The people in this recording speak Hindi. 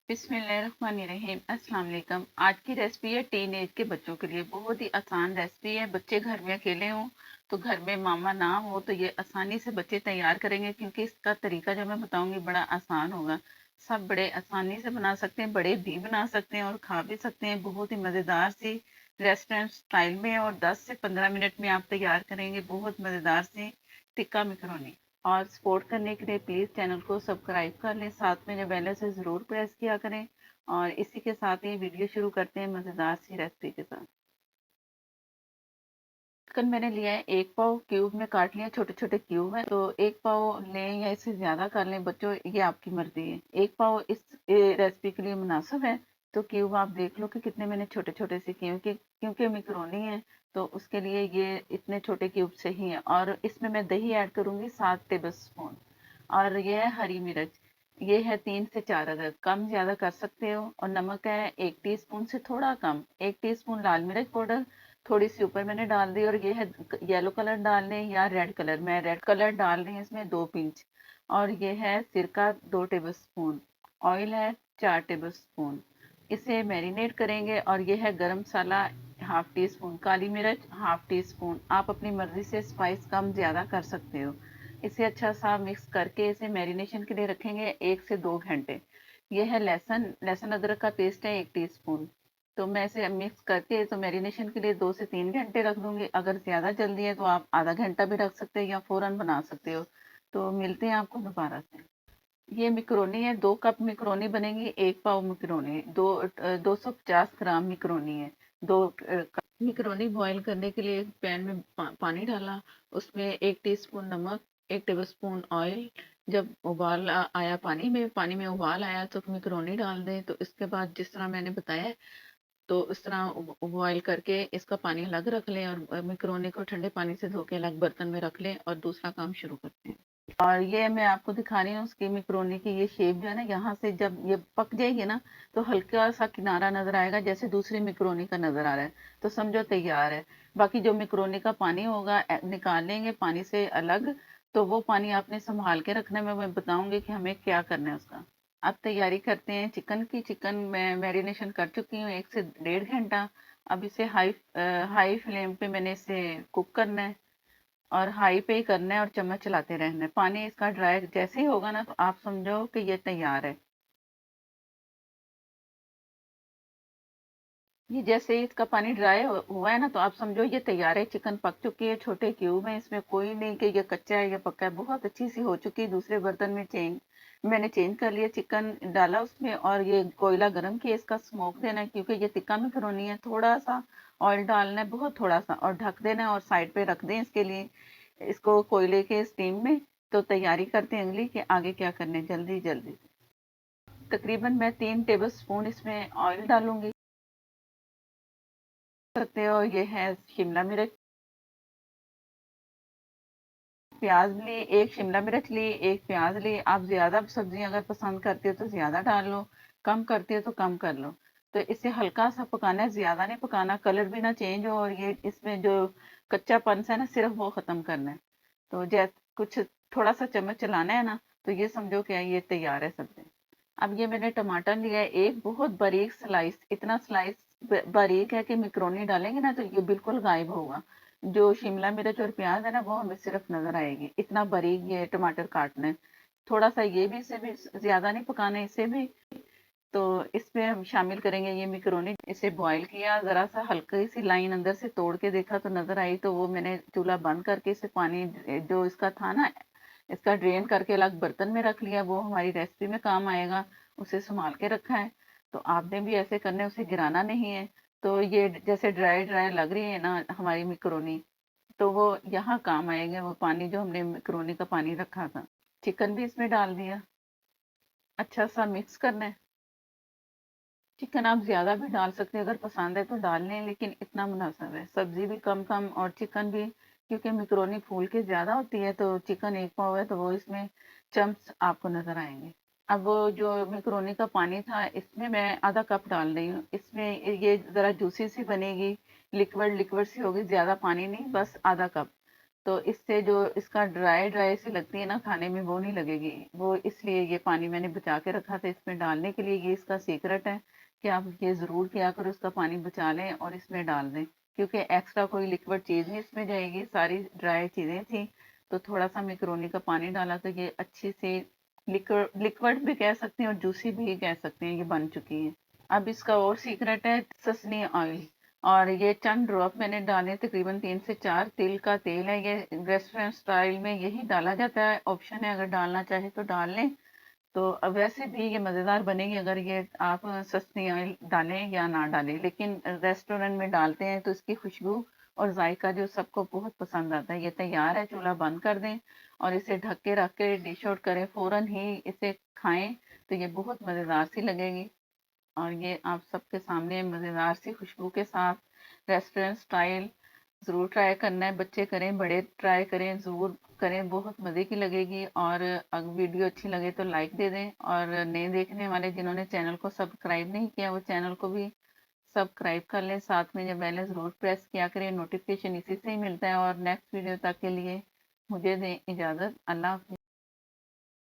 बिस्मिल्लाहिर्रहमानिर्रहीम। अस्सलाम वालेकुम। आज की रेसिपी है टीन एज के बच्चों के लिए। बहुत ही आसान रेसिपी है। बच्चे घर में अकेले हों तो घर में मामा ना हो तो ये आसानी से बच्चे तैयार करेंगे, क्योंकि इसका तरीका जो मैं बताऊंगी बड़ा आसान होगा। सब बड़े आसानी से बना सकते हैं, बड़े भी बना सकते हैं और खा भी सकते हैं। बहुत ही मज़ेदार सी रेस्टोरेंट स्टाइल में, और 10 से 15 मिनट में आप तैयार करेंगे बहुत मज़ेदार सी टिक्का मैकरोनी। और सपोर्ट करने के लिए प्लीज़ चैनल को सब्सक्राइब कर लें, साथ में जो बेल है उसे ज़रूर प्रेस किया करें। और इसी के साथ ही वीडियो शुरू करते हैं मज़ेदार सी रेसिपी के साथ। चिकन मैंने लिया है 1 पाव, क्यूब में काट लिया, छोटे छोटे क्यूब है। तो 1 पाव लें या इससे ज़्यादा कर लें बच्चों, ये आपकी मर्जी है। 1 पाव इस रेसिपी के लिए मुनासिब है। तो क्यूब आप देख लो कि कितने मैंने छोटे छोटे से किए, क्योंकि मैकरोनी है तो उसके लिए ये इतने छोटे क्यूब से ही है। और इसमें मैं दही ऐड करूँगी 7 टेबल स्पून। और ये है हरी मिर्च, ये है 3 से 4 अदद, कम ज़्यादा कर सकते हो। और नमक है 1 टीस्पून से थोड़ा कम। 1 टीस्पून लाल मिर्च पाउडर थोड़ी सी ऊपर मैंने डाल दी। और ये है येलो कलर डाल लें या रेड कलर, मैं रेड कलर डाल रही हूँ इसमें 2 पिंच। और ये है सिरका 2 टेबल स्पून। ऑयल है 4 टेबल स्पून। इसे मैरिनेट करेंगे। और ये है गरम मसाला 1/2 टीस्पून, काली मिर्च 1/2 टीस्पून। आप अपनी मर्जी से स्पाइस कम ज़्यादा कर सकते हो। इसे अच्छा सा मिक्स करके इसे मैरिनेशन के लिए रखेंगे 1 से 2 घंटे। ये है लहसुन, लहसुन अदरक का पेस्ट है 1 टीस्पून। तो मैं इसे मिक्स करके तो मैरिनेशन के लिए 2 से 3 घंटे रख दूंगी। अगर ज़्यादा जल्दी है तो आप आधा घंटा भी रख सकते हो या फ़ौरन बना सकते हो। तो मिलते हैं आपको दोबारा से। ये मैकरोनी है, 2 कप मैकरोनी बनेगी। 1 पाव मैकरोनी, 250 ग्राम मैकरोनी है। 2 कप मैकरोनी बॉईल करने के लिए एक पैन में पानी डाला, उसमें 1 टीस्पून नमक, 1 टेबल स्पून ऑयल। जब उबाल आया पानी में उबाल आया तो मैकरोनी डाल दें। तो इसके बाद जिस तरह मैंने बताया, तो इस तरह बॉईल करके इसका पानी अलग रख लें और मैकरोनी को ठंडे पानी से धो के अलग बर्तन में रख लें और दूसरा काम शुरू करते हैं। और ये मैं आपको दिखा रही हूँ उसकी मैकरोनी की ये शेप जो है ना, यहाँ से जब ये पक जाएगी ना तो हल्का सा किनारा नजर आएगा जैसे दूसरी मैकरोनी का नजर आ रहा है, तो समझो तैयार है। बाकी जो मैकरोनी का पानी होगा निकाल लेंगे पानी से अलग। तो वो पानी आपने संभाल के रखना है, मैं बताऊंगी कि हमें क्या करना है उसका। अब तैयारी करते हैं चिकन की। चिकन मैं मैरिनेशन कर चुकी हूँ 1 से 1.5 घंटा। अब इसे हाई फ्लेम पे मैंने इसे कुक करना है, और हाई पे ही करना है और चम्मच चलाते रहना है। पानी इसका ड्राई जैसे ही होगा ना तो आप समझो कि ये तैयार है। ये जैसे ही इसका पानी ड्राई हुआ है ना तो आप समझो ये तैयार है, चिकन पक चुकी है। छोटे क्यूब है, इसमें कोई नहीं कि ये कच्चा है या पक्का है, बहुत अच्छी सी हो चुकी है। दूसरे बर्तन में मैंने चेंज कर लिया, चिकन डाला उसमें और ये कोयला गर्म किया, इसका स्मोक देना है क्योंकि ये टिक्का मैकरोनी है। थोड़ा सा ऑयल डालना है, बहुत थोड़ा सा, और ढक देना है और साइड पे रख दें इसके लिए, इसको कोयले के स्टीम में। तो तैयारी करते हैं अगली कि आगे क्या करना है जल्दी जल्दी। तकरीबन मैं 3 टेबल स्पून इसमें ऑयल डालूंगी। सकते हो ये है शिमला मिर्च, प्याज ली, एक शिमला मिर्च ली, एक प्याज ली। आप ज्यादा सब्जियां अगर पसंद करते हो तो ज्यादा डाल लो, कम करते हो तो कम कर लो। तो इसे हल्का सा पकाना है, ज्यादा नहीं पकाना, कलर भी ना चेंज हो, और ये इसमें जो कच्चापन है ना सिर्फ वो खत्म करना है। तो जैसे कुछ थोड़ा सा चम्मच चलाना है ना, तो ये समझो क्या ये तैयार है सब्जी। अब ये मैंने टमाटर लिया है एक बहुत बारीक स्लाइस, इतना स्लाइस बारीक है कि मैक्रोनी डालेंगे ना तो ये बिल्कुल गायब होगा। जो शिमला मिर्च और प्याज है ना वो हमें सिर्फ नजर आएगी, इतना बारीक ये टमाटर काटना है। थोड़ा सा ये भी, इसे भी ज्यादा नहीं पकाना है इसे भी। तो इसमें हम शामिल करेंगे ये मैक्रोनी। इसे बॉईल किया, जरा सा हल्की सी लाइन अंदर से तोड़ के देखा तो नजर आई, तो वो मैंने चूल्हा बंद करके इसे पानी जो इसका था ना इसका ड्रेन करके अलग बर्तन में रख लिया। वो हमारी रेसिपी में काम आएगा, उसे संभाल के रखा है। तो आपने भी ऐसे करना है, उसे गिराना नहीं है। तो ये जैसे ड्राई ड्राई लग रही है ना हमारी मैक्रोनी, तो वो यहाँ काम आएगा, वो पानी जो हमने मैक्रोनी का पानी रखा था। चिकन भी इसमें डाल दिया, अच्छा सा मिक्स करना है। चिकन आप ज्यादा भी डाल सकते हैं, अगर पसंद है तो डाल लें, लेकिन इतना मुनासिब है। सब्जी भी कम कम और चिकन भी, क्योंकि मैक्रोनी फूल के ज्यादा होती है। तो चिकन 1 पाव है तो वो इसमें चंक्स आपको नजर आएंगे। अब वो जो मैक्रोनी का पानी था इसमें मैं आधा कप डाल रही हूँ। इसमें ये जरा जूसी सी बनेगी, लिक्विड लिक्विड सी होगी, ज्यादा पानी नहीं, बस आधा कप। तो इससे जो इसका ड्राई ड्राई सी लगती है ना खाने में, वो नहीं लगेगी। वो इसलिए ये पानी मैंने बचा के रखा था इसमें डालने के लिए। ये इसका सीक्रेट है कि आप ये ज़रूर किया करो, उसका पानी बचा लें और इसमें डाल दें, क्योंकि एक्स्ट्रा कोई लिक्विड चीज़ नहीं इसमें जाएगी, सारी ड्राई चीज़ें थी। तो थोड़ा सा मैक्रोनी का पानी डाला तो ये अच्छी से लिक्विड लिक्विड भी कह सकते हैं और जूसी भी कह सकते हैं, ये बन चुकी है। अब इसका और सीक्रेट है ससनी ऑयल, और ये चंद ड्रॉप मैंने डाले, तकरीबन 3 से 4। तिल का तेल है ये, रेस्टोरेंट स्टाइल में यही डाला जाता है, ऑप्शन है, अगर डालना चाहे तो डाल लें। तो अब वैसे भी ये मज़ेदार बनेगी अगर ये आप सस्ती ऑयल डालें या ना डालें, लेकिन रेस्टोरेंट में डालते हैं तो इसकी खुशबू और जायका जो सबको बहुत पसंद आता है। ये तैयार है, चूल्हा बंद कर दें और इसे ढक के रख के डिश आउट करें, फ़ौरन ही इसे खाएं तो ये बहुत मज़ेदार सी लगेगी। और ये आप सबके सामने मज़ेदार सी खुशबू के साथ रेस्टोरेंट स्टाइल ज़रूर ट्राई करना है। बच्चे करें, बड़े ट्राई करें, ज़रूर करें, बहुत मज़े की लगेगी। और अगर वीडियो अच्छी लगे तो लाइक दे दें, और नए देखने वाले जिन्होंने चैनल को सब्सक्राइब नहीं किया वो चैनल को भी सब्सक्राइब कर लें। साथ में जब बेल है ज़रूर प्रेस किया करें, नोटिफिकेशन इसी से ही मिलता है। और नेक्स्ट वीडियो तक के लिए मुझे दें इजाज़त। अल्लाह हाफ़िज़।